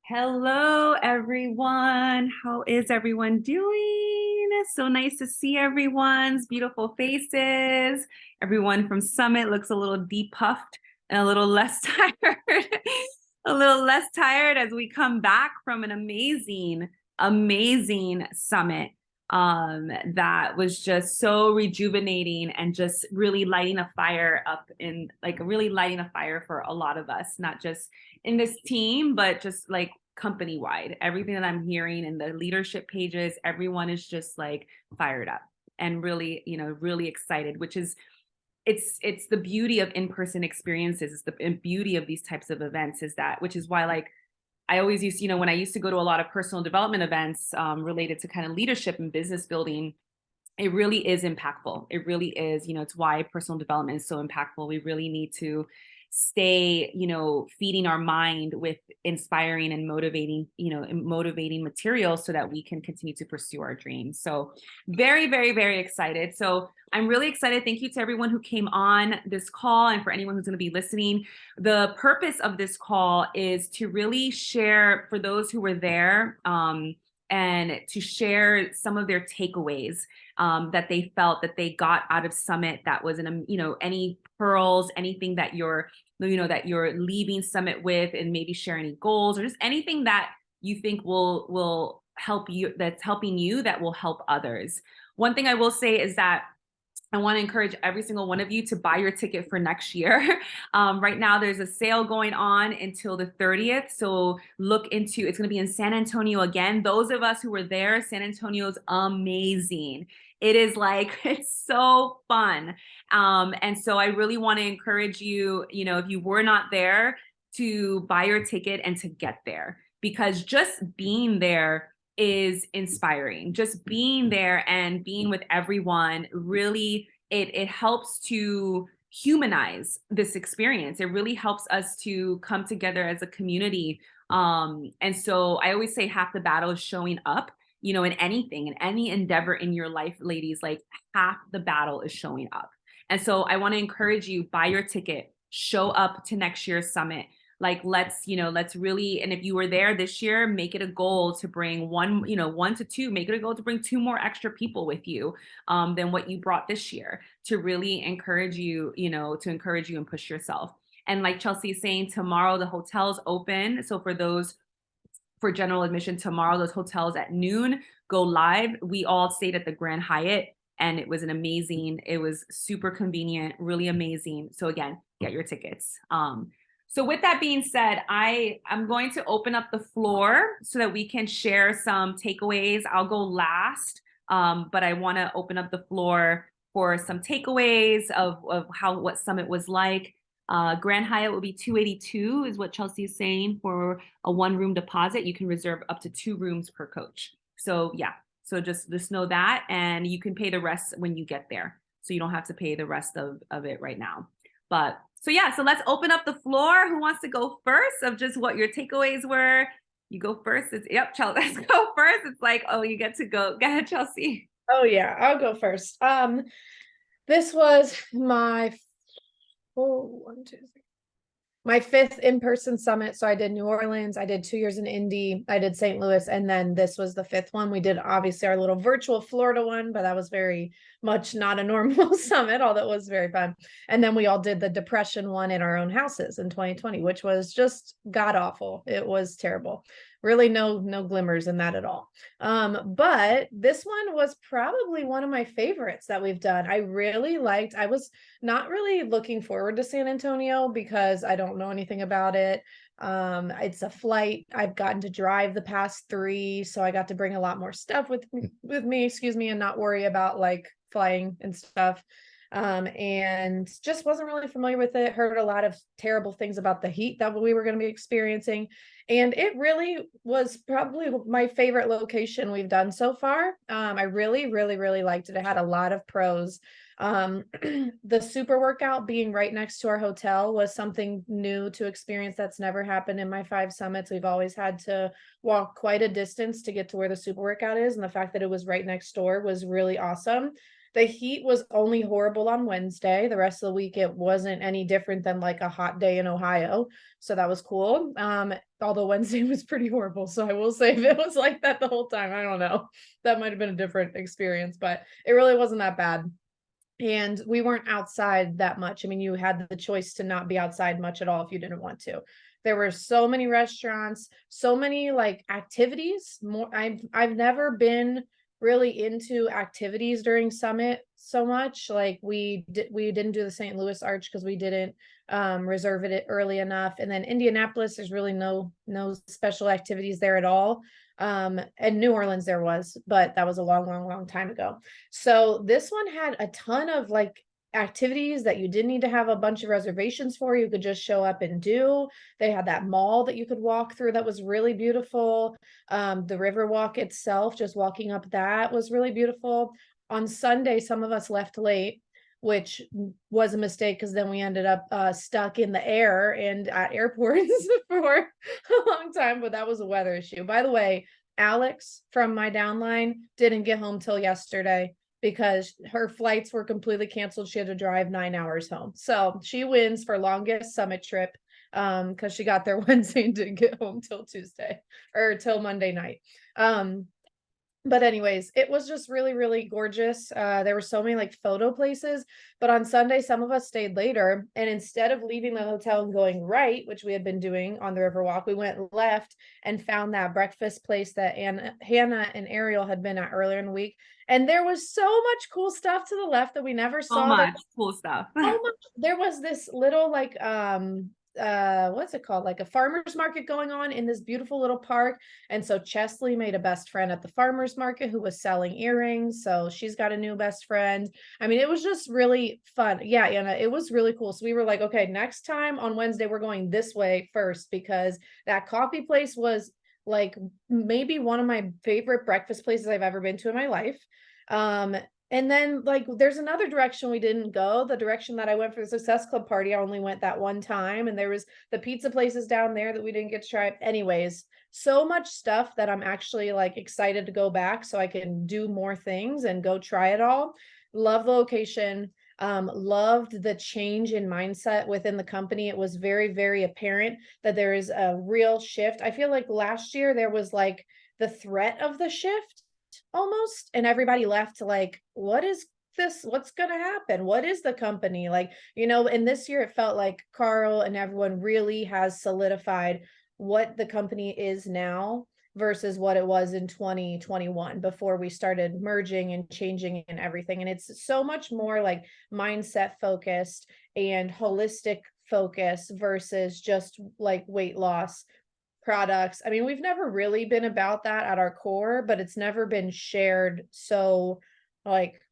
Hello, everyone. How is everyone doing? So nice to see everyone's beautiful faces. Everyone from Summit looks a little depuffed and a little less tired, a little less tired as we come back from an amazing summit that was just so rejuvenating and just really lighting a fire up in like really lighting a fire for a lot of us, not just in this team, but just like company wide. Everything that I'm hearing in the leadership pages, everyone is just like fired up and really, really excited, which is it's the beauty of in-person experiences. It's the beauty of these types of events is that, which is why like I always used, when I used to go to a lot of personal development events related to kind of leadership and business building, it really is impactful. It really is, it's why personal development is so impactful. We really need to stay, feeding our mind with inspiring and motivating material so that we can continue to pursue our dreams. So very, very, very excited. So I'm really excited. Thank you to everyone who came on this call and for anyone who's going to be listening. The purpose of this call is to really share for those who were there, and to share some of their takeaways that they felt that they got out of Summit. That was any pearls, anything that you're leaving Summit with, and maybe share any goals or just anything that you think will help you, that's helping you, that will help others. One thing I will say is that I want to encourage every single one of you to buy your ticket for next year. Right now, there's a sale going on until the 30th. So look into, it's going to be in San Antonio again. Those of us who were there, San Antonio's amazing. It is like, it's so fun. And so I really want to encourage you, if you were not there, to buy your ticket and to get there, because just being there is inspiring. Just being there and being with everyone really, it helps to humanize this experience. It really helps us to come together as a community. And so I always say half the battle is showing up, in anything, in any endeavor in your life, ladies, like half the battle is showing up. And so I want to encourage you, buy your ticket, show up to next year's summit. Like, let's really, and if you were there this year, make it a goal to bring one to two, make it a goal to bring two more extra people with you than what you brought this year, to really encourage you, and push yourself. And like Chelsea is saying, tomorrow the hotel's open. So for general admission tomorrow, those hotels at noon go live. We all stayed at the Grand Hyatt, and it was super convenient, really amazing. So again, get your tickets. So with that being said, I'm going to open up the floor so that we can share some takeaways. I'll go last, but I want to open up the floor for some takeaways of what Summit was like. Grand Hyatt will be $282 is what Chelsea is saying for a 1-room deposit. You can reserve up to 2 rooms per coach. So yeah, so just know that, and you can pay the rest when you get there. So you don't have to pay the rest of it right now. But so yeah, so let's open up the floor. Who wants to go first of just what your takeaways were? You go first. Yep, Chelsea, let's go first. It's like, oh, you get to go. Go ahead, Chelsea. Oh yeah, I'll go first. This was my my 5th in-person summit. So I did New Orleans, I did 2 years in Indy, I did St. Louis, and then this was the 5th one. We did obviously our little virtual Florida one, but that was very much not a normal summit, although it was very fun. And then we all did the depression one in our own houses in 2020, which was just god awful. It was terrible. Really no glimmers in that at all. But this one was probably one of my favorites that we've done. I was not really looking forward to San Antonio because I don't know anything about it. It's a flight. I've gotten to drive the past 3, so I got to bring a lot more stuff with me, and not worry about like flying and stuff. And just wasn't really familiar with it. Heard a lot of terrible things about the heat that we were going to be experiencing. And it really was probably my favorite location we've done so far. I really, really, really liked it. It had a lot of pros. The super workout being right next to our hotel was something new to experience. That's never happened in my 5 summits. We've always had to walk quite a distance to get to where the super workout is. And the fact that it was right next door was really awesome. The heat was only horrible on Wednesday. The rest of the week, it wasn't any different than like a hot day in Ohio. So that was cool. Although Wednesday was pretty horrible. So I will say if it was like that the whole time, I don't know. That might have been a different experience, but it really wasn't that bad. And we weren't outside that much. I mean, you had the choice to not be outside much at all if you didn't want to. There were so many restaurants, so many like activities. More, I've never been really into activities during Summit so much. Like we didn't do the St. Louis Arch because we didn't reserve it early enough. And then Indianapolis, there's really no special activities there at all. And New Orleans there was, but that was a long time ago. So this one had a ton of like activities that you didn't need to have a bunch of reservations for. You could just show up and do. They had that mall that you could walk through that was really beautiful. The river walk itself, just walking up that was really beautiful. On Sunday, some of us left late, which was a mistake because then we ended up stuck in the air and at airports for a long time, but that was a weather issue. By the way, Alex from my downline didn't get home till yesterday because her flights were completely canceled. She had to drive 9 hours home. So she wins for longest Summit trip because she got there Wednesday and didn't get home till Tuesday or till Monday night. But anyways, it was just really gorgeous. There were so many like photo places, but on Sunday, some of us stayed later. And instead of leaving the hotel and going right, which we had been doing on the Riverwalk, we went left and found that breakfast place that Hannah and Ariel had been at earlier in the week. And there was so much cool stuff to the left that we never So saw. much cool stuff. So much. There was this little like what's it called, like a farmer's market going on in this beautiful little park. And so Chesley made a best friend at the farmer's market who was selling earrings, so she's got a new best friend. I mean, it was just really fun. Yeah, Anna, it was really cool. So we were like, okay, next time on Wednesday we're going this way first, because that coffee place was like maybe one of my favorite breakfast places I've ever been to in my life. And then like there's another direction we didn't go. The direction that I went for the Success Club party, I only went that one time. And there was the pizza places down there that we didn't get to try. Anyways, so much stuff that I'm actually like excited to go back so I can do more things and go try it all. Love the location. Loved the change in mindset within the company. It was very apparent that there is a real shift. I feel like last year there was like the threat of the shift almost, and everybody left like, what is this, what's gonna happen, what is the company like, and this year it felt like Carl and everyone really has solidified what the company is now versus what it was in 2021 before we started merging and changing and everything. And it's so much more like mindset focused and holistic focus versus just like weight loss products. I mean, we've never really been about that at our core, but it's never been shared so like,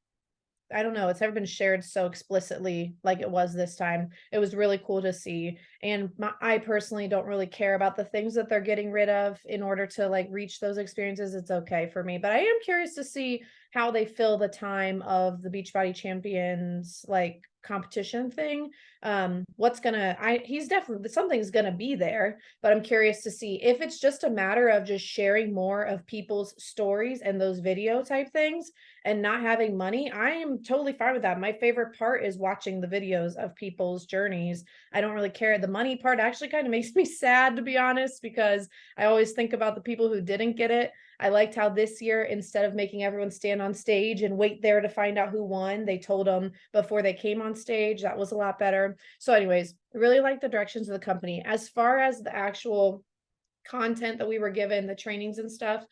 I don't know, it's never been shared so explicitly like it was this time. It was really cool to see. And I personally don't really care about the things that they're getting rid of in order to like reach those experiences. It's okay for me, but I am curious to see how they fill the time of the Beachbody Champions like competition thing. He's definitely, something's gonna be there, but I'm curious to see if it's just a matter of just sharing more of people's stories and those video type things and not having money. I am totally fine with that. My favorite part is watching the videos of people's journeys. I don't really care. The money part actually kind of makes me sad, to be honest, because I always think about the people who didn't get it. I liked how this year, instead of making everyone stand on stage and wait there to find out who won, they told them before they came on stage. That was a lot better. So anyways, I really like the directions of the company. As far as the actual content that we were given, the trainings and stuff,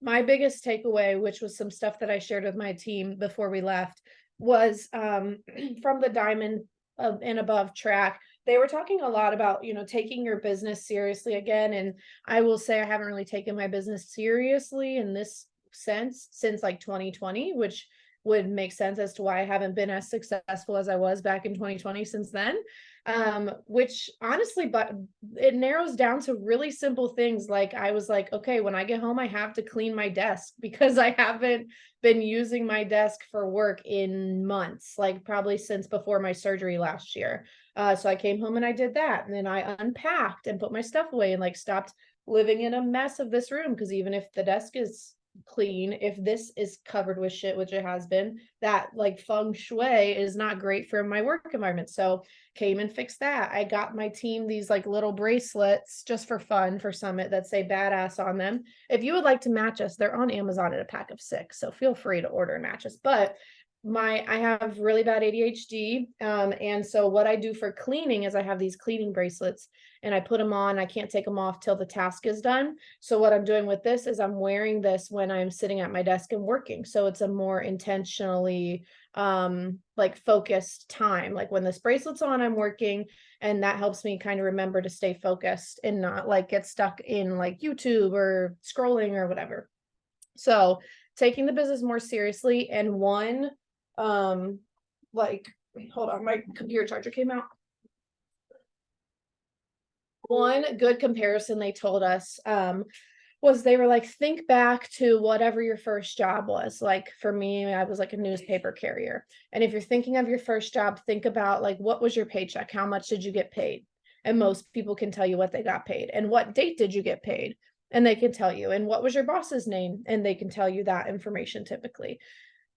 my biggest takeaway, which was some stuff that I shared with my team before we left, was from the Diamond and Above track. They were talking a lot about, taking your business seriously again. And I will say I haven't really taken my business seriously in this sense since like 2020, which would make sense as to why I haven't been as successful as I was back in 2020 since then. Which honestly, but it narrows down to really simple things. Like I was like, okay, when I get home, I have to clean my desk because I haven't been using my desk for work in months, like probably since before my surgery last year. So I came home and I did that. And then I unpacked and put my stuff away and like stopped living in a mess of this room. Because even if the desk is clean. If this is covered with shit, which it has been, that like feng shui is not great for my work environment. So came and fixed that. I got my team these like little bracelets just for fun for Summit that say badass on them. If you would like to match us, they're on Amazon at a pack of 6. So feel free to order and match us. But I have really bad ADHD. And so what I do for cleaning is I have these cleaning bracelets and I put them on. I can't take them off till the task is done. So what I'm doing with this is I'm wearing this when I'm sitting at my desk and working. So it's a more intentionally like focused time. Like when this bracelet's on, I'm working, and that helps me kind of remember to stay focused and not like get stuck in like YouTube or scrolling or whatever. So taking the business more seriously, and one like hold on, my computer charger came out. One good comparison they told us was they were like, think back to whatever your first job was. Like for me, I was like a newspaper carrier. And if you're thinking of your first job, think about like, what was your paycheck? How much did you get paid? And most people can tell you what they got paid. And what date did you get paid? And they can tell you. And what was your boss's name? And they can tell you that information typically.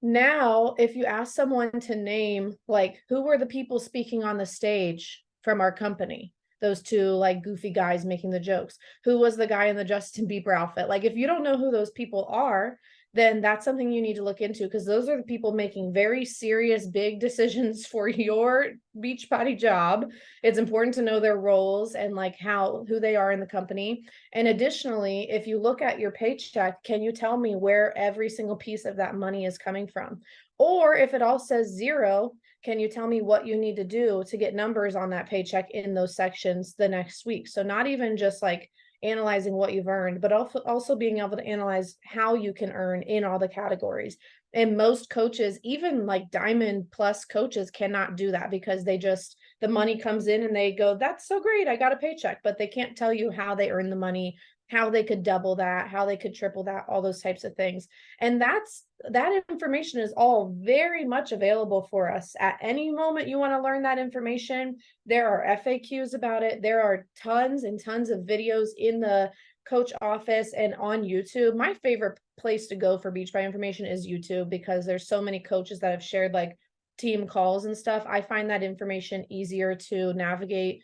Now, if you ask someone to name like who were the people speaking on the stage from our company, those two like goofy guys making the jokes, who was the guy in the Justin Bieber outfit? Like if you don't know who those people are, then that's something you need to look into, because those are the people making very serious big decisions for your Beachbody job. It's important to know their roles and like who they are in the company. And additionally, if you look at your paycheck, can you tell me where every single piece of that money is coming from? Or if it all says zero, can you tell me what you need to do to get numbers on that paycheck in those sections the next week? So not even just like analyzing what you've earned, but also being able to analyze how you can earn in all the categories. And most coaches, even like Diamond Plus coaches, cannot do that because the money comes in and they go, that's so great, I got a paycheck, but they can't tell you how they earn the money, how they could double that, how they could triple that, all those types of things. And that information is all very much available for us at any moment you want to learn that information. There are FAQs about it. There are tons and tons of videos in the coach office and on YouTube. My favorite place to go for Beachbody information is YouTube, because there's so many coaches that have shared like team calls and stuff. I find that information easier to navigate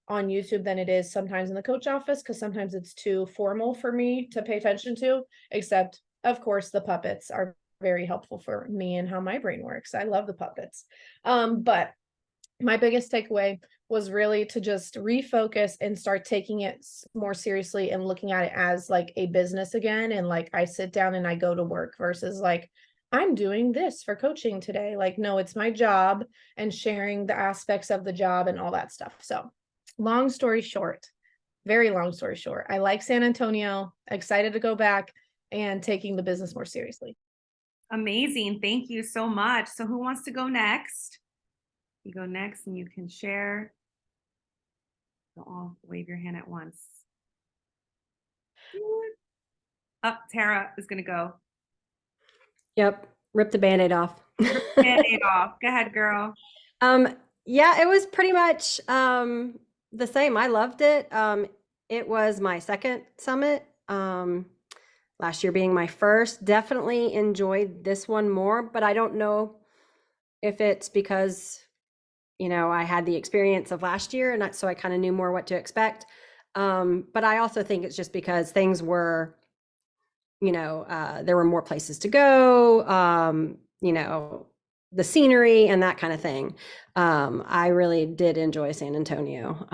on YouTube than it is sometimes in the coach office, because sometimes it's too formal for me to pay attention to, except of course the puppets are very helpful for me and how my brain works. I love the puppets. But my biggest takeaway was really to just refocus and start taking it more seriously and looking at it as like a business again. And like I sit down and I go to work versus like I'm doing this for coaching today. Like, no, it's my job, and sharing the aspects of the job and all that stuff. So long story short, very long story short, I like San Antonio, excited to go back and taking the business more seriously. Amazing. Thank you so much. So who wants to go next? You go next and you can share. Don't all wave your hand at once. Up, Tara is going to go. Yep. Rip the Band-Aid off. Rip the Band-Aid off. Go ahead, girl. Yeah, it was pretty much the same. I loved it. It was my second summit. Last year being my first. Definitely enjoyed this one more, but I don't know if it's because, I had the experience of last year, and so I kind of knew more what to expect. But I also think it's just because things were, there were more places to go, the scenery and that kind of thing. I really did enjoy San Antonio.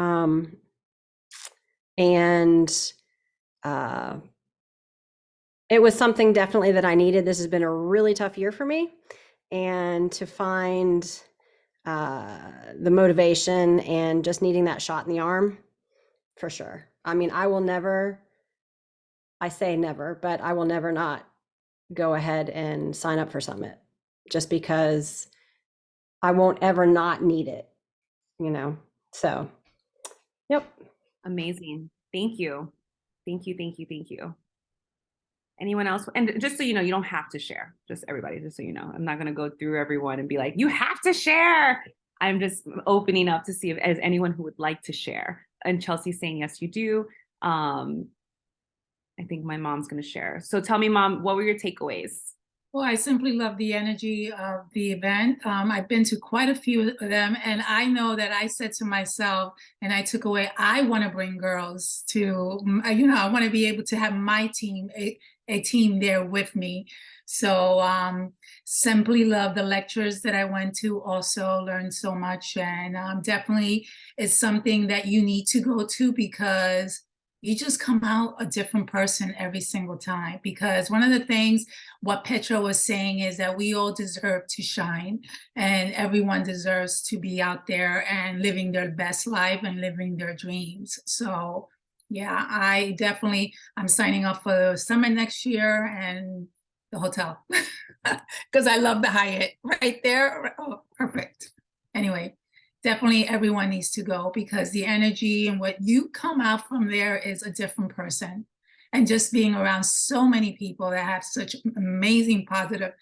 And it was something definitely that I needed. This has been a really tough year for me, and to find the motivation and just needing that shot in the arm, for sure. I mean, I say never, but I will never not go ahead and sign up for Summit, just because I won't ever not need it, so, yep. Amazing. Thank you. Thank you. Thank you. Thank you. Anyone else? And just so you know, you don't have to share. Just everybody, just so you know. I'm not going to go through everyone and be like, you have to share. I'm just opening up to see if as anyone who would like to share. And Chelsea's saying, yes, you do. I think my mom's going to share. So tell me, Mom, what were your takeaways? Well, I simply love the energy of the event. I've been to quite a few of them, and I know that I said to myself, and I took away, I want to bring girls to, I want to be able to have my team, a team there with me. So simply love the lectures that I went to, also learned so much, and definitely it's something that you need to go to because you just come out a different person every single time. Because one of the things what Petra was saying is that we all deserve to shine, and everyone deserves to be out there and living their best life and living their dreams. So yeah, I'm signing up for the summit next year and the hotel because I love the Hyatt right there. Oh, perfect. Anyway, definitely everyone needs to go because the energy and what you come out from there is a different person. And just being around so many people that have such amazing positive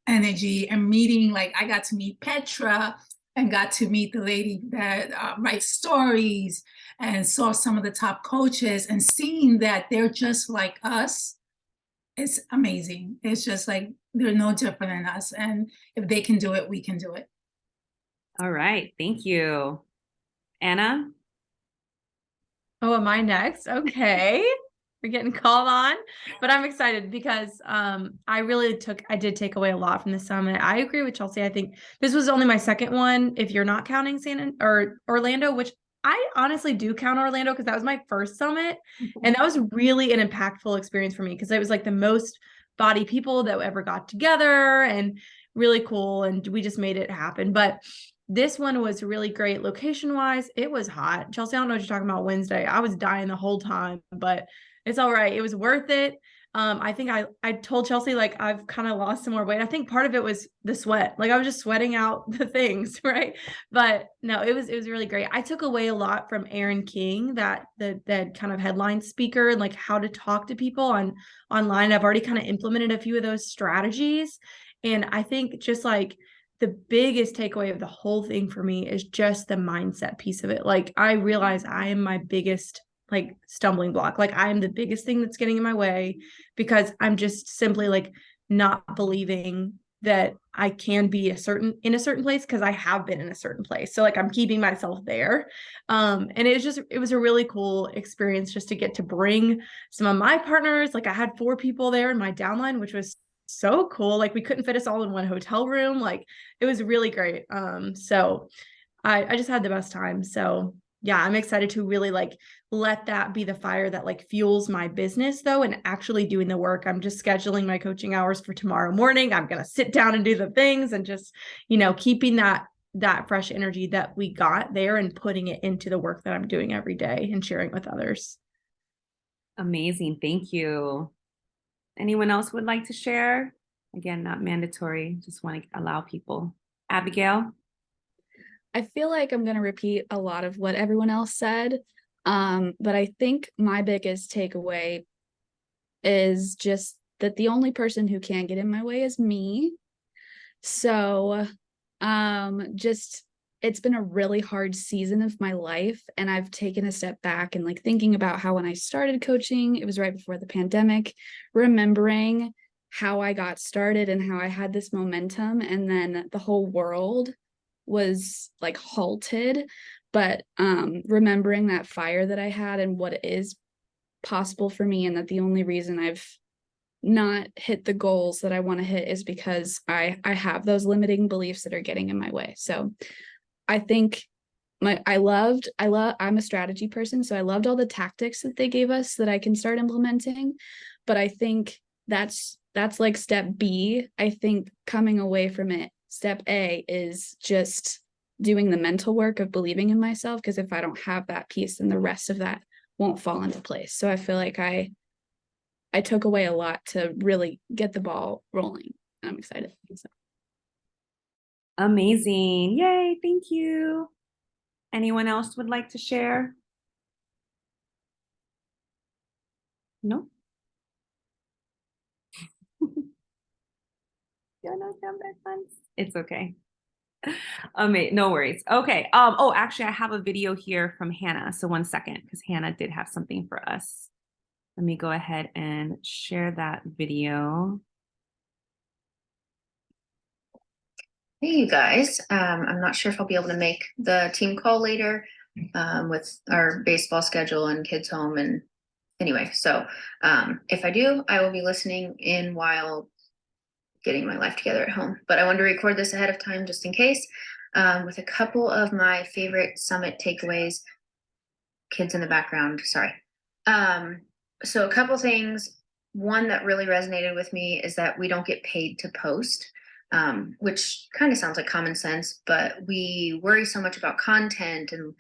energy and meeting, like I got to meet Petra and got to meet the lady that writes stories and saw some of the top coaches and seeing that they're just like us. It's amazing. It's just like they're no different than us. And if they can do it, we can do it. All right. Thank you. Anna? Oh, am I next? Okay. We're getting called on, but I'm excited because I did take away a lot from the summit. I agree with Chelsea. I think this was only my second one, if you're not counting or Orlando, which I honestly do count Orlando because that was my first summit. And that was really an impactful experience for me because it was like the most body people that ever got together and really cool. And we just made it happen. But this one was really great location wise. It was hot. Chelsea, I don't know what you're talking about Wednesday. I was dying the whole time, but it's all right. It was worth it. I think I told Chelsea, like, I've kind of lost some more weight. I think part of it was the sweat. Like I was just sweating out the things, right? But no, it was really great. I took away a lot from Aaron King, that kind of headline speaker, and like how to talk to people online. I've already kind of implemented a few of those strategies. And I think just like the biggest takeaway of the whole thing for me is just the mindset piece of it. Like I realize I am my biggest like stumbling block. Like I am the biggest thing that's getting in my way because I'm just simply like not believing that I can be in a certain place because I have been in a certain place. So like I'm keeping myself there. And it was a really cool experience just to get to bring some of my partners. Like I had 4 people there in my downline, which was so cool. Like we couldn't fit us all in one hotel room. Like it was really great. So I just had the best time. So yeah, I'm excited to really like let that be the fire that like fuels my business though, and actually doing the work. I'm just scheduling my coaching hours for tomorrow morning. I'm going to sit down and do the things and just, keeping that fresh energy that we got there and putting it into the work that I'm doing every day and sharing with others. Amazing. Thank you. Anyone else would like to share? Again, not mandatory. Just want to allow people. Abigail? I feel like I'm going to repeat a lot of what everyone else said. But I think my biggest takeaway is just that the only person who can get in my way is me. So, it's been a really hard season of my life, and I've taken a step back and like thinking about how when I started coaching, it was right before the pandemic, remembering how I got started and how I had this momentum, and then the whole world was like halted, but remembering that fire that I had and what is possible for me, and that the only reason I've not hit the goals that I want to hit is because I have those limiting beliefs that are getting in my way. So I think I'm a strategy person, so I loved all the tactics that they gave us that I can start implementing, but I think that's like step B. I think coming away from it, step A is just doing the mental work of believing in myself, because if I don't have that piece, then the rest of that won't fall into place. So I feel like I took away a lot to really get the ball rolling. I'm excited. So. Amazing. Yay. Thank you. Anyone else would like to share? No? It's okay. No worries. Okay. Oh, actually, I have a video here from Hannah. So one second, because Hannah did have something for us. Let me go ahead and share that video. Hey, you guys. I'm not sure if I'll be able to make the team call later with our baseball schedule and kids home. And anyway, so if I do, I will be listening in while getting my life together at home. But I wanted to record this ahead of time just in case with a couple of my favorite summit takeaways. Kids in the background, sorry. So a couple things. One that really resonated with me is that we don't get paid to post. Which kind of sounds like common sense, but we worry so much about content and,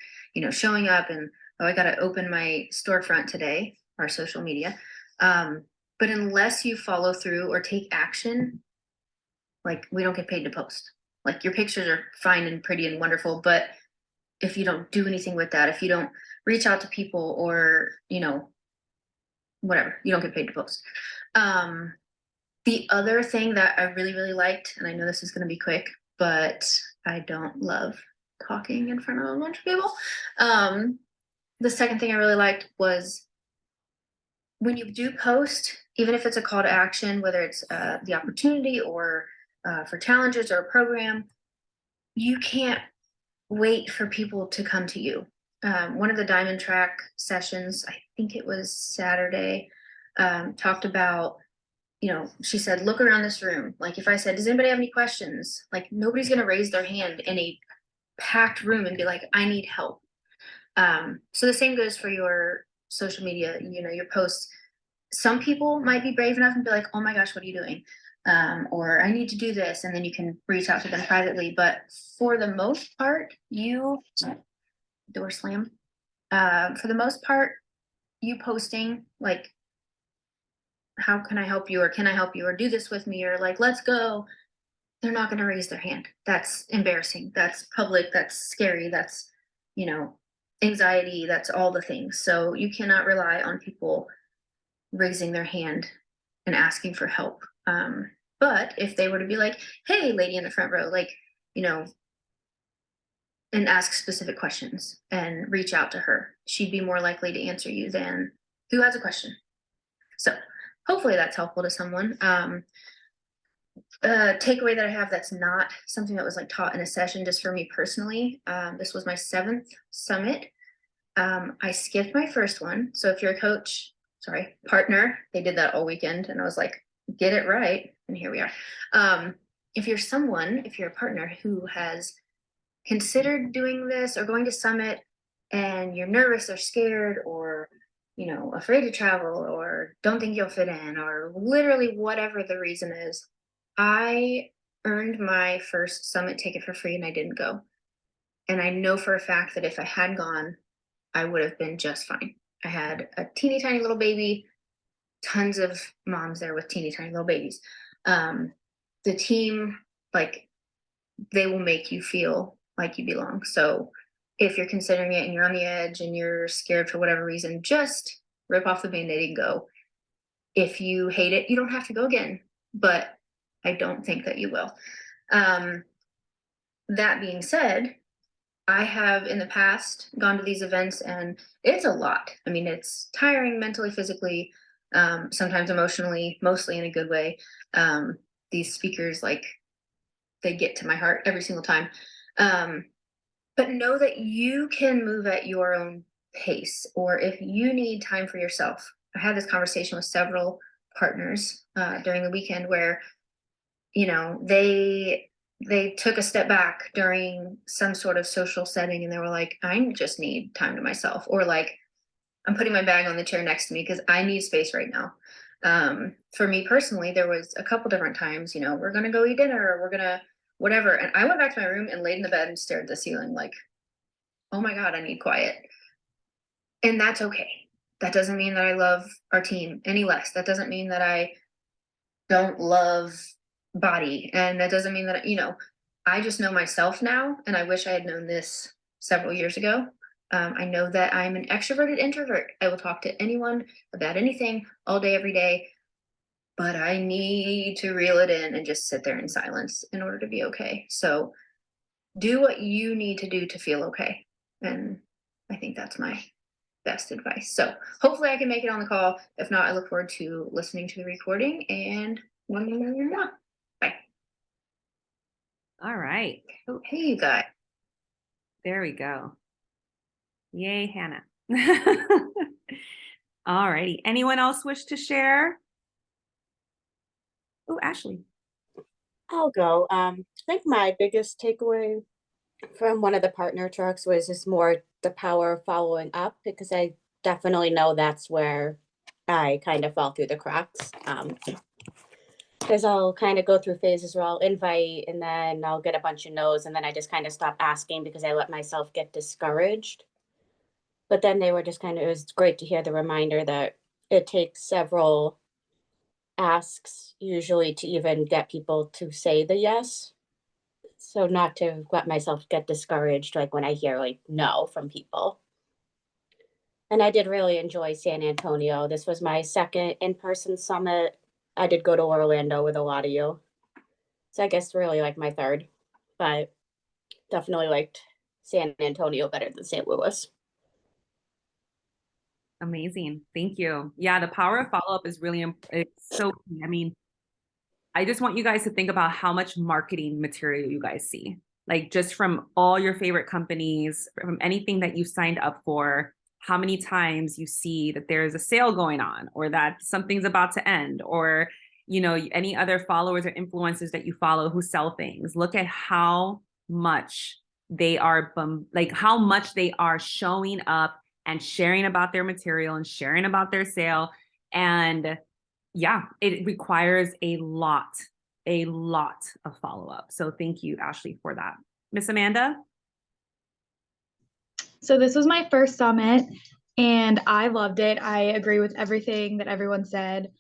showing up and, oh, I got to open my storefront today, our social media. But unless you follow through or take action, like, we don't get paid to post. Like, your pictures are fine and pretty and wonderful, but if you don't do anything with that, if you don't reach out to people or, whatever, you don't get paid to post. The other thing that I really, really liked, and I know this is going to be quick, but I don't love talking in front of a bunch of people. The second thing I really liked was when you do post, even if it's a call to action, whether it's the opportunity or for challenges or a program, you can't wait for people to come to you. One of the Diamond Track sessions, I think it was Saturday, talked about, she said, look around this room. Like, if I said, does anybody have any questions? Like, nobody's going to raise their hand in a packed room and be like, I need help. So the same goes for your social media, your posts. Some people might be brave enough and be like, oh my gosh, what are you doing? Or I need to do this. And then you can reach out to them privately. But for the most part, door slam. For the most part, you posting like, how can I help you? Or can I help you? Or do this with me? Or like, let's go. They're not going to raise their hand. That's embarrassing. That's public. That's scary. That's, anxiety. That's all the things. So you cannot rely on people raising their hand and asking for help. But if they were to be like, hey, lady in the front row, like, and ask specific questions and reach out to her, she'd be more likely to answer you than who has a question. So hopefully that's helpful to someone. Takeaway that I have that's not something that was like taught in a session, just for me personally. This was my 7th summit. I skipped my first one. So if you're a partner, they did that all weekend, and I was like, get it right. And here we are. If you're a partner who has considered doing this or going to summit and you're nervous or scared or afraid to travel or don't think you'll fit in or literally whatever the reason is, I earned my first summit ticket for free and I didn't go. And I know for a fact that if I had gone, I would have been just fine. I had a teeny tiny little baby, tons of moms there with teeny tiny little babies. The team, like, they will make you feel like you belong. So if you're considering it and you're on the edge and you're scared for whatever reason, just rip off the Band-Aid and go. If you hate it, you don't have to go again, but I don't think that you will. That being said, I have in the past gone to these events and it's a lot. I mean, it's tiring mentally, physically, sometimes emotionally, mostly in a good way. These speakers, like, they get to my heart every single time. But know that you can move at your own pace, or if you need time for yourself. I had this conversation with several partners during the weekend where, they took a step back during some sort of social setting and they were like, I just need time to myself, or like, I'm putting my bag on the chair next to me because I need space right now. For me personally, there was a couple different times, we're going to go eat dinner or we're going to whatever. And I went back to my room and laid in the bed and stared at the ceiling like, oh my God, I need quiet. And that's okay. That doesn't mean that I love our team any less. That doesn't mean that I don't love body. And that doesn't mean that, I just know myself now. And I wish I had known this several years ago. I know that I'm an extroverted introvert. I will talk to anyone about anything all day, every day. But I need to reel it in and just sit there in silence in order to be okay. So do what you need to do to feel okay. And I think that's my best advice. So hopefully I can make it on the call. If not, I look forward to listening to the recording, and bye. All right. Oh, Hey, you guys. there we go. Yay, Hannah. All righty. Anyone else wish to share? Oh, Ashley. I'll go. I think my biggest takeaway from one of the partner trucks was just more the power of following up, because I definitely know that's where I kind of fall through the cracks. Because I'll kind of go through phases where I'll invite and then I'll get a bunch of no's, and then I just kind of stop asking because I let myself get discouraged. But then they were just kind of, it was great to hear the reminder that it takes several asks usually to even get people to say the yes. So not to let myself get discouraged like when I hear like no from people. And I did really enjoy San Antonio. This was my second in-person summit. I did go to Orlando with a lot of you. So I guess really like my third, but definitely liked San Antonio better than St. Louis. Amazing. Thank you. Yeah, the power of follow-up is really, it's so key. I mean, I just want you guys to think about how much marketing material you guys see, like just from all your favorite companies, from anything that you signed up for, how many times you see that there's a sale going on, or that something's about to end, or, you know, any other followers or influencers that you follow who sell things. Look at how much they are, like how much they are showing up and sharing about their material and sharing about their sale. And yeah, it requires a lot of follow-up. So thank you, Ashley, for that. Miss Amanda? So this was my first summit and I loved it. I agree with everything that everyone said.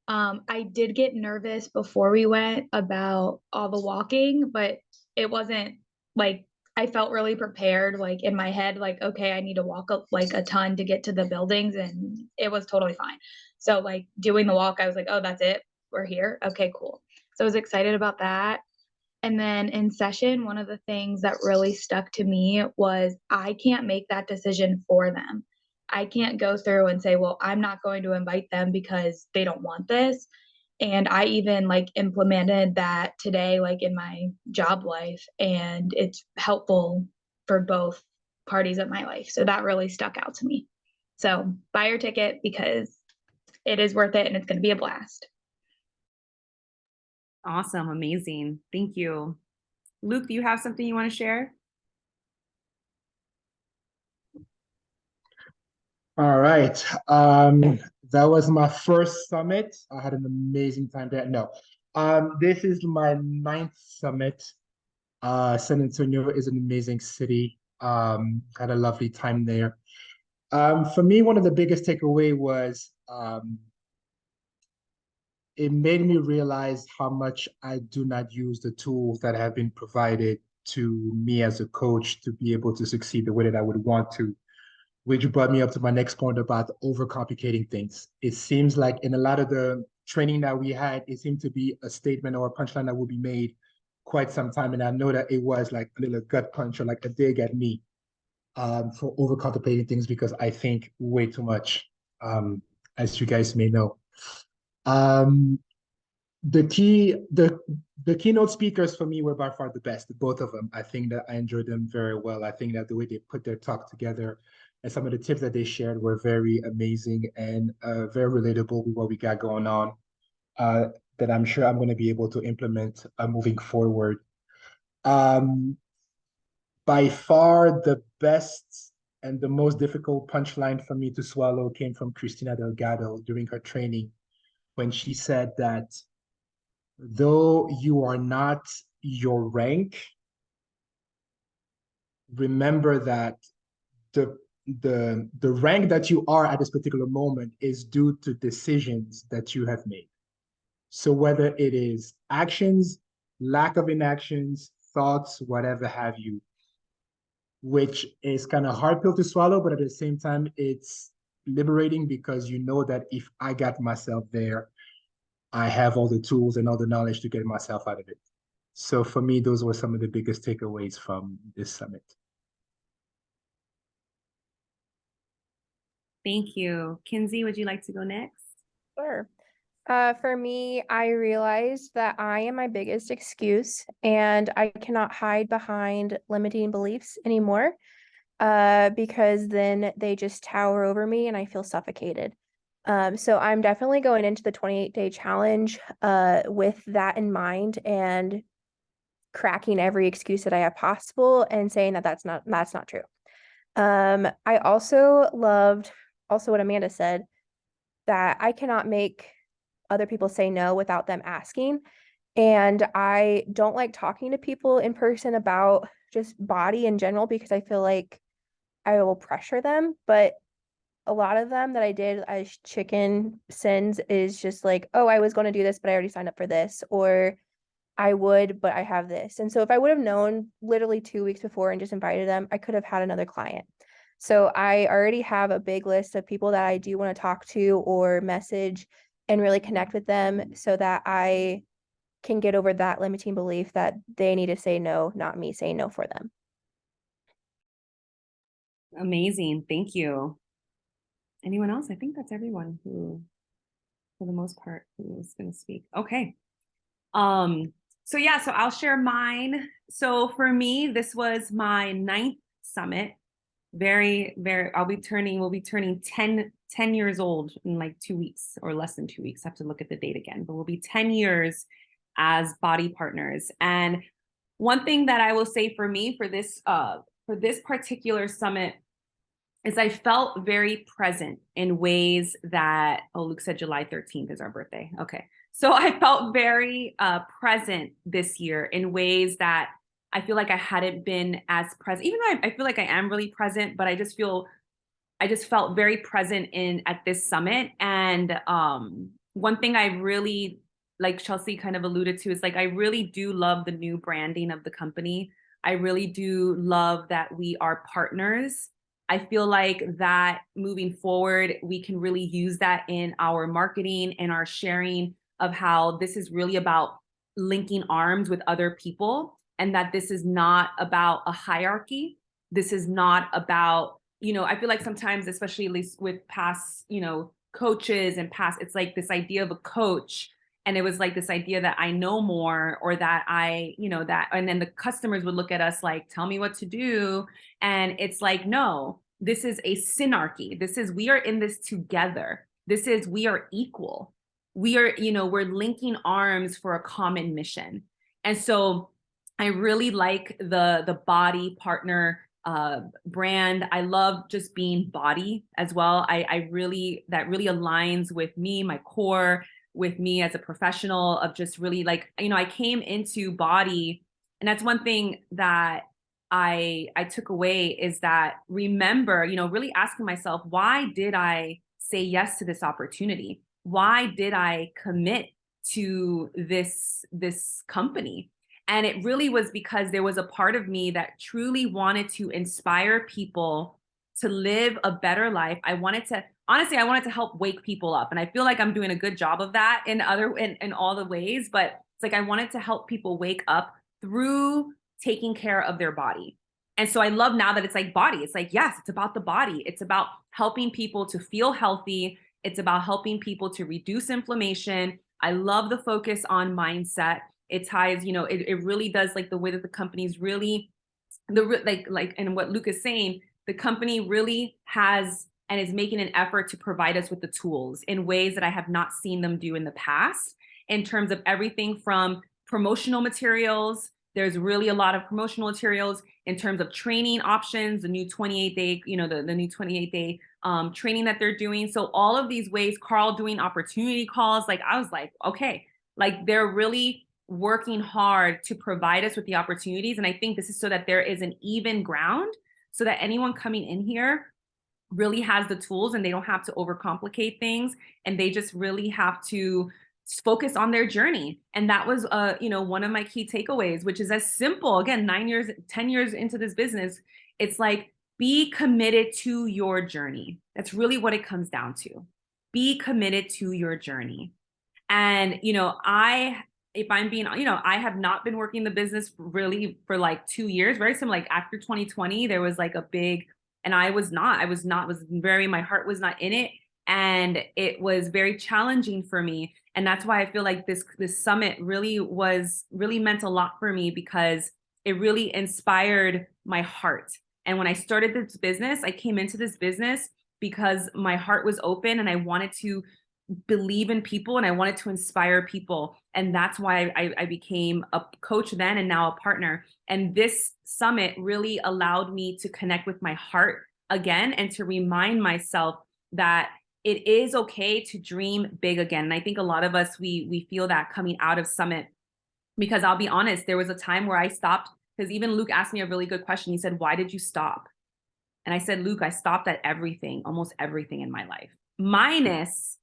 I did get nervous before we went about all the walking, but it wasn't like, I felt really prepared, like in my head, like, okay, I need to walk up like a ton to get to the buildings, and it was totally fine. So like doing the walk, I was like, oh, that's it. We're here. Okay, cool. So I was excited about that. And then in session, one of the things that really stuck to me was I can't make that decision for them. I can't go through and say, well, I'm not going to invite them because they don't want this. And I even like implemented that today, like in my job life, and it's helpful for both parties of my life. So that really stuck out to me. So buy your ticket because it is worth it and it's going to be a blast. Awesome, amazing. Thank you. Luke, do you have something you want to share? All right. That was my first summit. I had an amazing time there. No, this is my 9th summit. San Antonio is an amazing city. Had a lovely time there. For me, one of the biggest takeaway was it made me realize how much I do not use the tools that have been provided to me as a coach to be able to succeed the way that I would want to, which brought me up to my next point about overcomplicating things. It seems like in a lot of the training that we had, it seemed to be a statement or a punchline that would be made quite some time. And I know that it was like a little gut punch or like a dig at me for overcomplicating things because I think way too much, as you guys may know. The keynote speakers for me were by far the best, both of them. I think that I enjoyed them very well. I think that the way they put their talk together and some of the tips that they shared were very amazing and very relatable with what we got going on, that I'm sure I'm going to be able to implement moving forward. By far the best and the most difficult punchline for me to swallow came from Cristina Delgado during her training, when she said that though you are not your rank, remember that the rank that you are at this particular moment is due to decisions that you have made. So whether it is actions, lack of inactions, thoughts, whatever have you, which is kind of hard pill to swallow, but at the same time, it's liberating because you know that if I got myself there, I have all the tools and all the knowledge to get myself out of it. So for me, those were some of the biggest takeaways from this summit. Thank you. Kinsey, would you like to go next? Sure. For me, I realized that I am my biggest excuse and I cannot hide behind limiting beliefs anymore, because then they just tower over me and I feel suffocated. So I'm definitely going into the 28-day challenge, with that in mind and cracking every excuse that I have possible and saying that that's not true. I also loved what Amanda said, that I cannot make other people say no without them asking. And I don't like talking to people in person about just body in general because I feel like I will pressure them. But a lot of them that I did as chicken sins is just like, oh, I was going to do this, but I already signed up for this, or I would, but I have this. And so if I would have known literally 2 weeks before and just invited them, I could have had another client. So I already have a big list of people that I do want to talk to or message and really connect with them so that I can get over that limiting belief that they need to say no, not me saying no for them. Amazing. Thank you. Anyone else? I think that's everyone who, for the most part, who is going to speak. Okay. So yeah, so I'll share mine. So for me, this was my 9th summit. Very, we'll be turning 10 years old in like 2 weeks or less than 2 weeks. I have to look at the date again, but we'll be 10 years as body partners. And one thing that I will say for me for this particular summit is I felt very present in ways that, oh, Luke said July 13th is our birthday. Okay. So I felt very present this year in ways that I feel like I hadn't been as present, even though I feel like I am really present, but I just felt very present at this summit. And one thing I really, like Chelsea kind of alluded to, is like, I really do love the new branding of the company. I really do love that we are partners. I feel like that moving forward, we can really use that in our marketing and our sharing of how this is really about linking arms with other people, and that this is not about a hierarchy. This is not about, I feel like sometimes, especially at least with past, coaches and past, it's like this idea of a coach. And it was like this idea that I know more, or that and then the customers would look at us like, tell me what to do. And it's like, no, this is a synarchy. We are in this together. We are equal. We are, we're linking arms for a common mission. And so I really like the body partner brand. I love just being body as well. That really aligns with me, my core, with me as a professional, of just really like, I came into body. And that's one thing that I took away, is that, remember, really asking myself, why did I say yes to this opportunity? Why did I commit to this company? And it really was because there was a part of me that truly wanted to inspire people to live a better life. I wanted to help wake people up. And I feel like I'm doing a good job of that in all the ways, but it's like, I wanted to help people wake up through taking care of their body. And so I love now that it's like body. It's like, yes, it's about the body. It's about helping people to feel healthy. It's about helping people to reduce inflammation. I love the focus on mindset. It ties, it really does, like the way that the company's really, and what Luke is saying, the company really has and is making an effort to provide us with the tools in ways that I have not seen them do in the past, in terms of everything from promotional materials. There's really a lot of promotional materials in terms of training options, the new 28-day, the new 28-day training that they're doing. So all of these ways, Carl doing opportunity calls, like I was like, okay, like they're really working hard to provide us with the opportunities. And I think this is so that there is an even ground, so that anyone coming in here really has the tools and they don't have to overcomplicate things, and they just really have to focus on their journey. And that was one of my key takeaways, which is as simple, again, 10 years into this business, it's like, be committed to your journey. That's really what it comes down to. Be committed to your journey. And if I'm being, I have not been working the business really for like 2 years, very similar. Like after 2020, there was like a big And I was not, my heart was not in it. And it was very challenging for me. And that's why I feel like this summit really meant a lot for me, because it really inspired my heart. And when I started this business, I came into this business because my heart was open and I wanted to believe in people and I wanted to inspire people. And that's why I became a coach then and now a partner. And this summit really allowed me to connect with my heart again and to remind myself that it is okay to dream big again. And I think a lot of us, we feel that coming out of summit, because I'll be honest, there was a time where I stopped, because even Luke asked me a really good question. He said, why did you stop? And I said, Luke, I stopped at everything, almost everything in my life, minus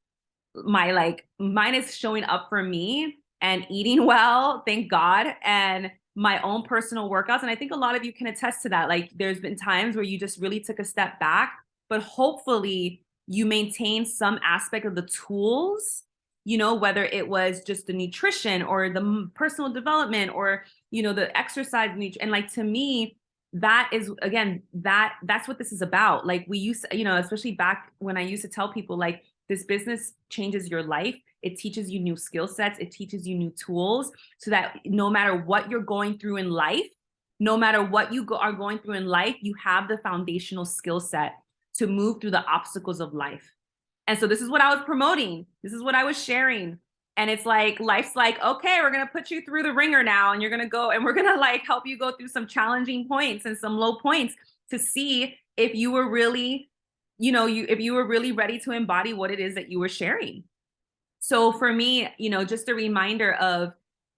showing up for me and eating well, thank God, and my own personal workouts. And I think a lot of you can attest to that. Like, there's been times where you just really took a step back, but hopefully you maintain some aspect of the tools, you know, whether it was just the nutrition or the personal development or, you know, the exercise. And like, to me, that is, again, that's what this is about. Like, we used to, you know, especially back when I used to tell people, like, this business changes your life. It teaches you new skill sets. It teaches you new tools, so that no matter what you're going through in life, no matter what you are going through in life, you have the foundational skill set to move through the obstacles of life. And so this is what I was promoting. This is what I was sharing. And it's like, life's like, okay, we're going to put you through the ringer now, and you're going to go, and we're going to like help you go through some challenging points and some low points to see if you were really, you know, if you were really ready to embody what it is that you were sharing. So for me, you know, just a reminder of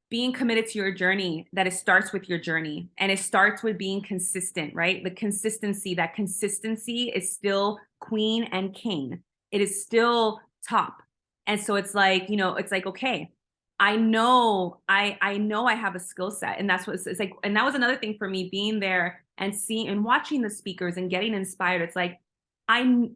being committed to your journey, that it starts with your journey, and it starts with being consistent, right? The consistency, that consistency is still queen and king. It is still top. And so it's like, you know, it's like, okay, I know I have a skill set. And that's what it's like. And that was another thing for me, being there and seeing and watching the speakers and getting inspired. It's like,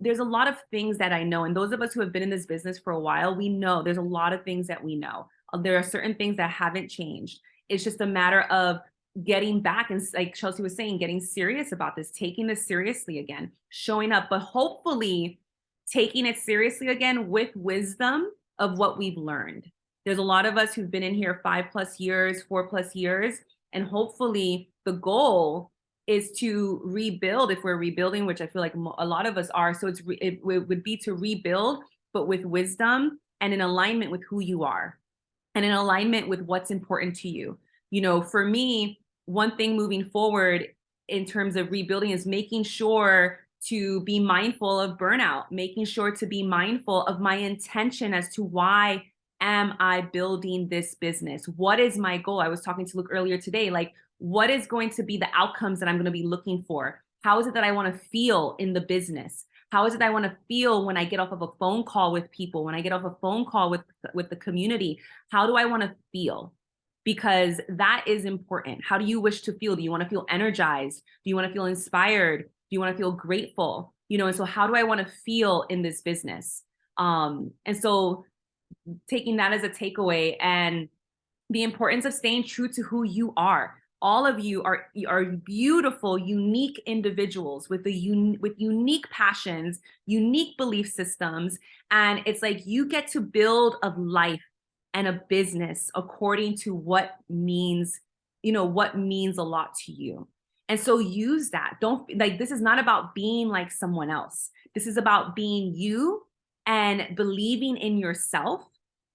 there's a lot of things that I know. And those of us who have been in this business for a while, we know there's a lot of things that we know. There are certain things that haven't changed. It's just a matter of getting back and, like Chelsea was saying, getting serious about this, taking this seriously again, showing up, but hopefully taking it seriously again with wisdom of what we've learned. There's a lot of us who've been in here 5+ years, 4+ years, and hopefully the goal is to rebuild, if we're rebuilding, which I feel like a lot of us are. So it would be to rebuild, but with wisdom and in alignment with who you are and in alignment with what's important to you. You know, for me, one thing moving forward in terms of rebuilding is making sure to be mindful of burnout, making sure to be mindful of my intention as to why am I building this business? What is my goal? I was talking to Luke earlier today, like, what is going to be the outcomes that I'm going to be looking for? How is it that I want to feel in the business? How is it that I want to feel when I get off of a phone call with people, when I get off a phone call with the community? How do I want to feel? Because that is important. How do you wish to feel? Do you want to feel energized? Do you want to feel inspired? Do you want to feel grateful? You know, and so how do I want to feel in this business? And so taking that as a takeaway, and the importance of staying true to who you are. All of you are beautiful, unique individuals with unique passions, unique belief systems. And it's like, you get to build a life and a business according to what means, you know, what means a lot to you. And so use that. Don't, like, this is not about being like someone else. This is about being you and believing in yourself,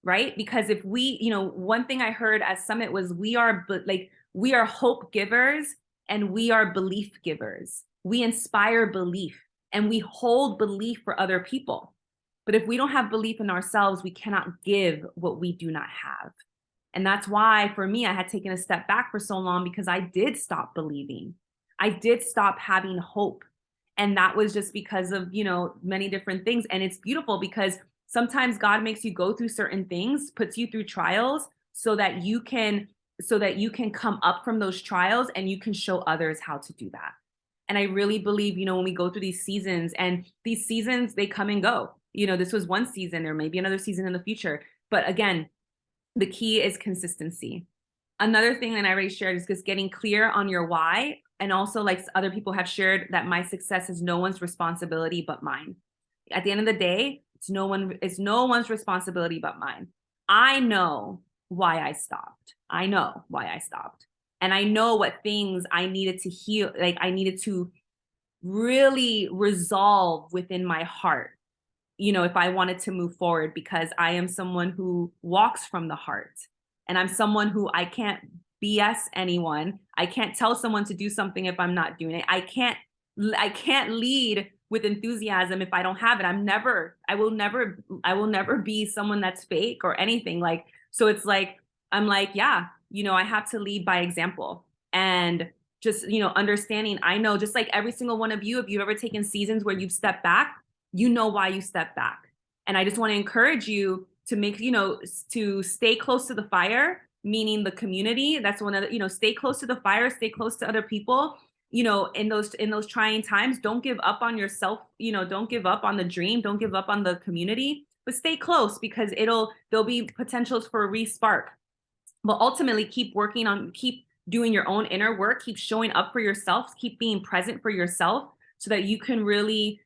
right? Because if we, you know, one thing I heard at Summit was we are hope givers and we are belief givers. We inspire belief and we hold belief for other people. But if we don't have belief in ourselves, we cannot give what we do not have. And that's why, for me, I had taken a step back for so long, because I did stop believing. I did stop having hope. And that was just because of, you know, many different things. And it's beautiful because sometimes God makes you go through certain things, puts you through trials so that you can come up from those trials and you can show others how to do that. And I really believe, you know, when we go through these seasons, and these seasons, they come and go. You know, this was one season, there may be another season in the future. But again, the key is consistency. Another thing that I already shared is just getting clear on your why. And also, like other people have shared, that my success is no one's responsibility but mine. At the end of the day, it's no one's responsibility but mine. I know why I stopped. I know why I stopped. And I know what things I needed to heal, like I needed to really resolve within my heart, if I wanted to move forward, because I am someone who walks from the heart. And I'm someone who I can't BS anyone. I can't tell someone to do something if I'm not doing it. I can't lead with enthusiasm if I don't have it. I will never be someone that's fake or anything. Like, so it's like, I'm like, yeah, I have to lead by example. And just, understanding, I know, just like every single one of you, if you've ever taken seasons where you've stepped back, you know why you stepped back. And I just want to encourage you to make, to stay close to the fire, meaning the community. That's one of the, stay close to the fire, stay close to other people, in those trying times. Don't give up on yourself, don't give up on the dream, don't give up on the community, but stay close, because there'll be potentials for a re-spark. But ultimately, keep doing your own inner work, keep showing up for yourself, keep being present for yourself, so that you can really,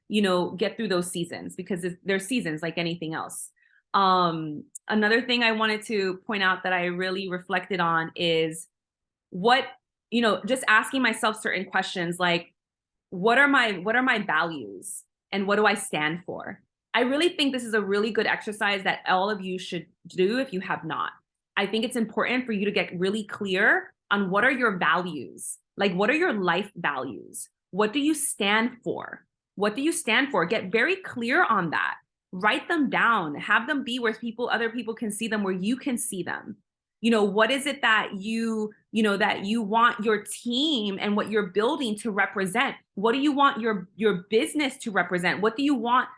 get through those seasons, because they're seasons like anything else. Another thing I wanted to point out that I really reflected on is just asking myself certain questions, like, what are my values and what do I stand for? I really think this is a really good exercise that all of you should do if you have not. I think it's important for you to get really clear on what are your values. Like, what are your life values? What do you stand for? What do you stand for? Get very clear on that. Write them down. Have them be where other people can see them, where you can see them. What is it that that you want your team and what you're building to represent? What do you want your business to represent? What do you want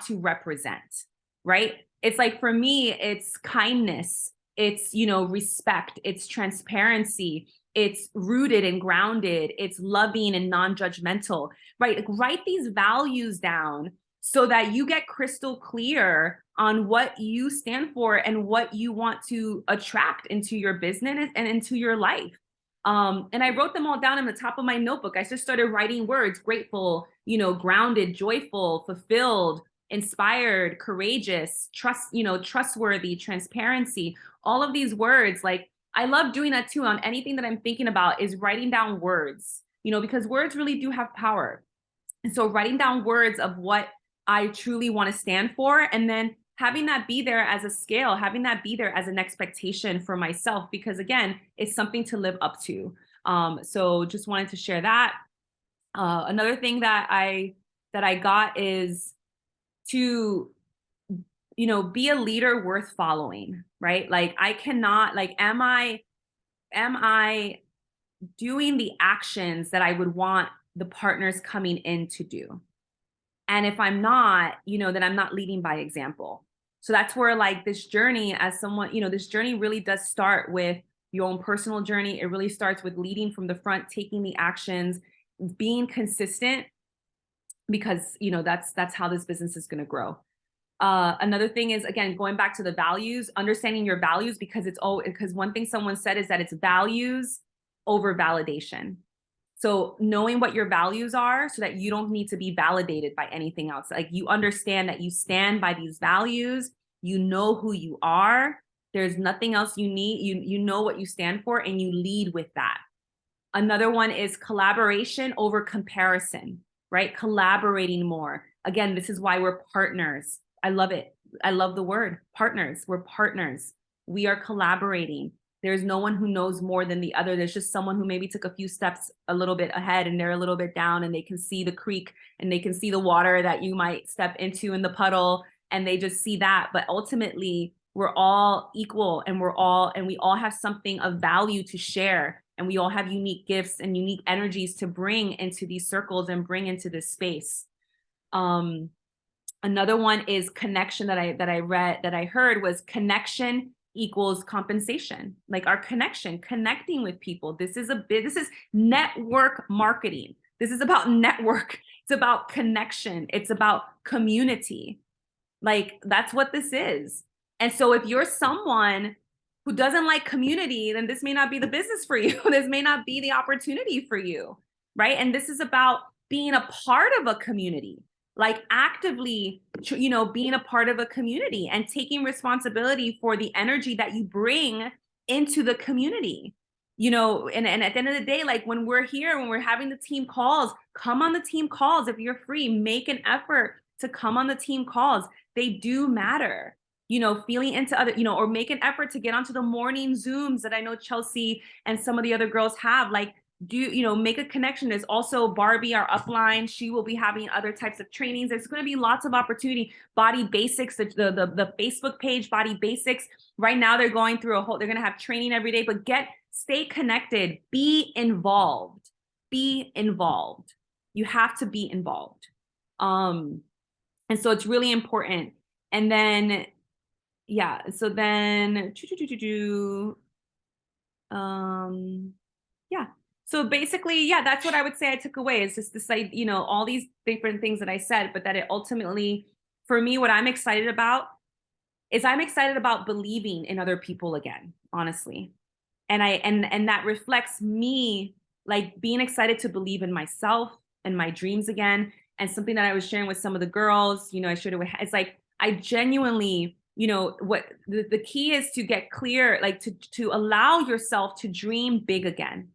to represent? Right? It's like, for me, it's kindness, it's, respect, it's transparency, it's rooted and grounded, it's loving and non-judgmental, right? Like, write these values down so that you get crystal clear on what you stand for and what you want to attract into your business and into your life. And I wrote them all down on the top of my notebook. I just started writing words: grateful, grounded, joyful, fulfilled, inspired, courageous, trustworthy, transparency, all of these words. Like, I love doing that too. On anything that I'm thinking about, is writing down words, because words really do have power. And so writing down words of what I truly want to stand for, and then having that be there as a scale, having that be there as an expectation for myself, because again, it's something to live up to. So just wanted to share that. Another thing that I got is to, be a leader worth following, right? Like, I cannot, like, am I doing the actions that I would want the partners coming in to do? And if I'm not, then I'm not leading by example. So that's where, like, this journey as someone, this journey really does start with your own personal journey. It really starts with leading from the front, taking the actions, being consistent, because, that's how this business is going to grow. Another thing is, again, going back to the values, understanding your values, because one thing someone said is that it's values over validation. So knowing what your values are, so that you don't need to be validated by anything else. Like, you understand that you stand by these values, you know who you are, there's nothing else you need, you know what you stand for, and you lead with that. Another one is collaboration over comparison, right? Collaborating more. Again, this is why we're partners. I love it. I love the word partners. We're partners. We are collaborating. There's no one who knows more than the other. There's just someone who maybe took a few steps a little bit ahead, and they're a little bit down, and they can see the creek, and they can see the water that you might step into in the puddle, and they just see that. But ultimately, we're all equal, and we all have something of value to share, and we all have unique gifts and unique energies to bring into these circles and bring into this space. Another one is connection that I heard was connection equals compensation. Like, our connecting with people. This is network marketing. This is about network. It's about connection. It's about community. Like, that's what this is. And so if you're someone who doesn't like community, then this may not be the business for you. This may not be the opportunity for you, right? And this is about being a part of a community, like actively, being a part of a community and taking responsibility for the energy that you bring into the community. And at the end of the day, like when we're here, when we're having the team calls, come on the team calls. If you're free, make an effort to come on the team calls. They do matter. Feeling into other, or make an effort to get onto the morning Zooms that I know Chelsea and some of the other girls have. Like, make a connection. There's also Barbie, our upline. She will be having other types of trainings. There's going to be lots of opportunity. Body Basics, the Facebook page, Body Basics. Right now, they're going through they're going to have training every day, but stay connected, be involved, You have to be involved. And so it's really important. And then, so basically, that's what I would say I took away, is just this, all these different things that I said, but that it ultimately, for me, what I'm excited about is I'm excited about believing in other people again, honestly. And that reflects me, like being excited to believe in myself and my dreams again. And something that I was sharing with some of the girls, I shared it with, it's like, I genuinely, what the key is to get clear, like to allow yourself to dream big again,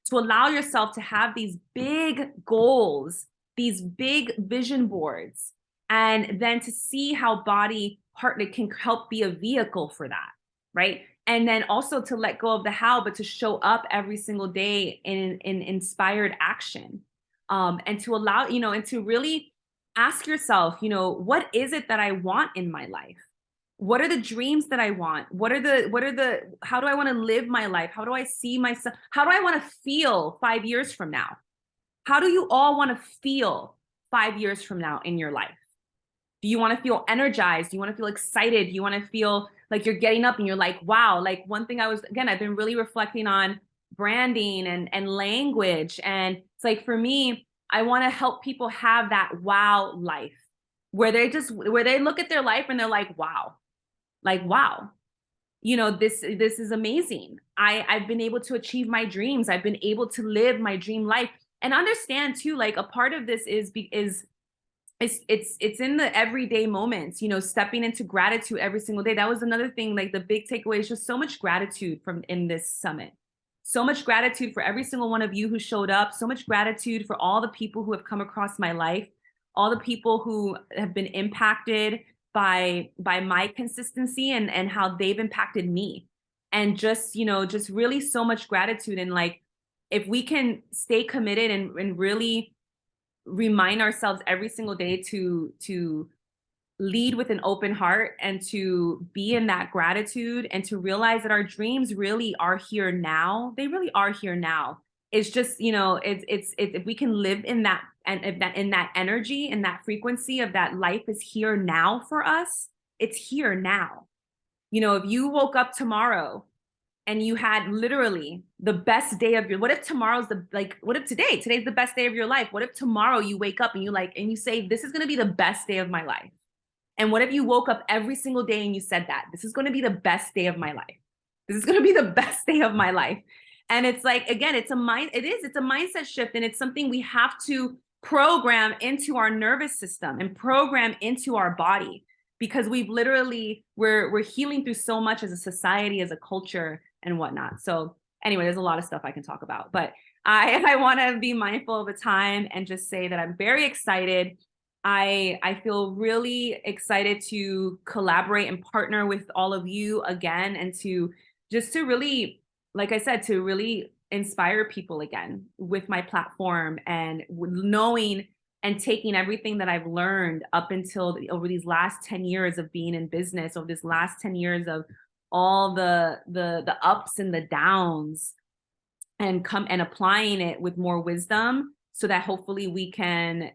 to allow yourself to have these big goals, these big vision boards, and then to see how Body Partner can help be a vehicle for that, right? And then also to let go of the how, but to show up every single day in inspired action, and to allow, and to really ask yourself, what is it that I want in my life? What are the dreams that I want? How do I want to live my life? How do I see myself? How do I want to feel 5 years from now? How do you all want to feel 5 years from now in your life? Do you want to feel energized? Do you want to feel excited? Do you want to feel like you're getting up and you're like, wow, like one thing I've been really reflecting on branding and language. And it's like, for me, I want to help people have that wow life where they look at their life and they're like, wow, this is amazing. I've been able to achieve my dreams. I've been able to live my dream life. And understand too, like a part of this is it's in the everyday moments, stepping into gratitude every single day. That was another thing, like the big takeaway is just so much gratitude in this summit. So much gratitude for every single one of you who showed up. So much gratitude for all the people who have come across my life, all the people who have been impacted by my consistency and how they've impacted me. And just really so much gratitude. And like, if we can stay committed and really remind ourselves every single day to lead with an open heart and to be in that gratitude and to realize that our dreams really are here now. They really are here now. It's just, it's if we can live in that, and in that energy and that frequency of that life is here now for us, it's here now. If you woke up tomorrow and you had literally the best day of what if tomorrow's what if today's the best day of your life? What if tomorrow you wake up and you say, this is going to be the best day of my life? And what if you woke up every single day and you said that this is going to be the best day of my life? This is going to be the best day of my life. And it's like, again, it's a mindset shift. And it's something we have to program into our nervous system and program into our body, because we're healing through so much as a society, as a culture and whatnot. So anyway, there's a lot of stuff I can talk about, but I want to be mindful of the time and just say that I'm very excited. I feel really excited to collaborate and partner with all of you again, and to really, like I said, to really inspire people again with my platform, and knowing and taking everything that I've learned up until over these last 10 years of being in business, over this last 10 years of all the ups and the downs, and applying it with more wisdom, so that hopefully we can,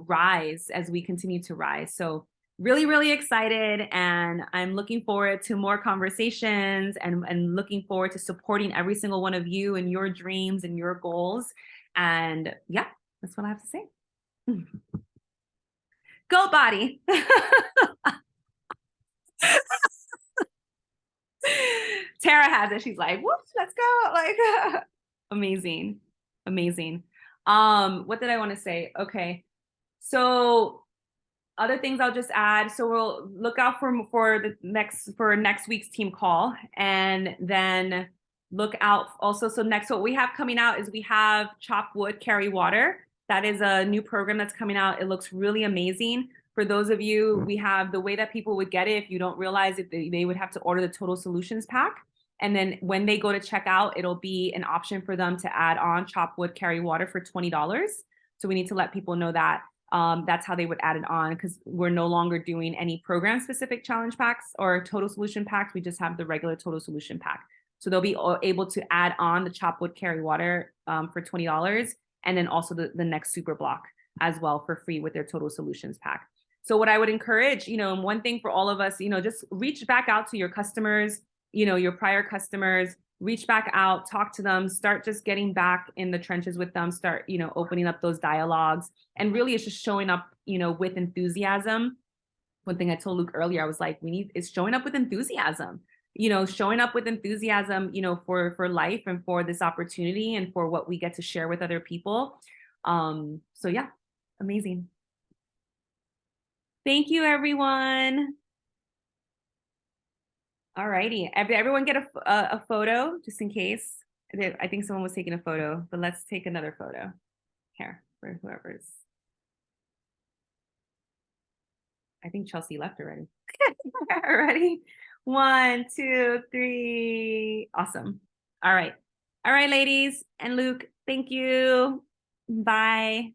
rise as we continue to rise. So really, really excited. And I'm looking forward to more conversations, and looking forward to supporting every single one of you and your dreams and your goals. And yeah, that's what I have to say. Go Body. Tara has it. She's like, whoops, let's go. Like, amazing. Amazing. What did I want to say? Okay. So other things I'll just add. So we'll look out for next week's team call, and then look out also. So next, what we have coming out is we have Chop Wood, Carry Water. That is a new program that's coming out. It looks really amazing. For those of you, we have the way that people would get it. If you don't realize it, they would have to order the Total Solutions pack. And then when they go to check out, it'll be an option for them to add on Chop Wood, Carry Water for $20. So we need to let people know that. That's how they would add it on, because we're no longer doing any program specific challenge packs or total solution packs. We just have the regular total solution pack. So they'll be able to add on the Chop Wood, Carry Water for $20, and then also the next super block as well for free with their total solutions pack. So what I would encourage, one thing for all of us, just reach back out to your customers, your prior customers, reach back out, talk to them, start just getting back in the trenches with them, start, opening up those dialogues. And really it's just showing up, with enthusiasm. One thing I told Luke earlier, I was like, it's showing up with enthusiasm, showing up with enthusiasm, for life and for this opportunity and for what we get to share with other people. So yeah, amazing. Thank you, everyone. All righty. Everyone get a photo just in case. I think someone was taking a photo, but let's take another photo here for whoever's. I think Chelsea left already. Ready? 1, 2, 3. Awesome. All right. All right, ladies and Luke. Thank you. Bye.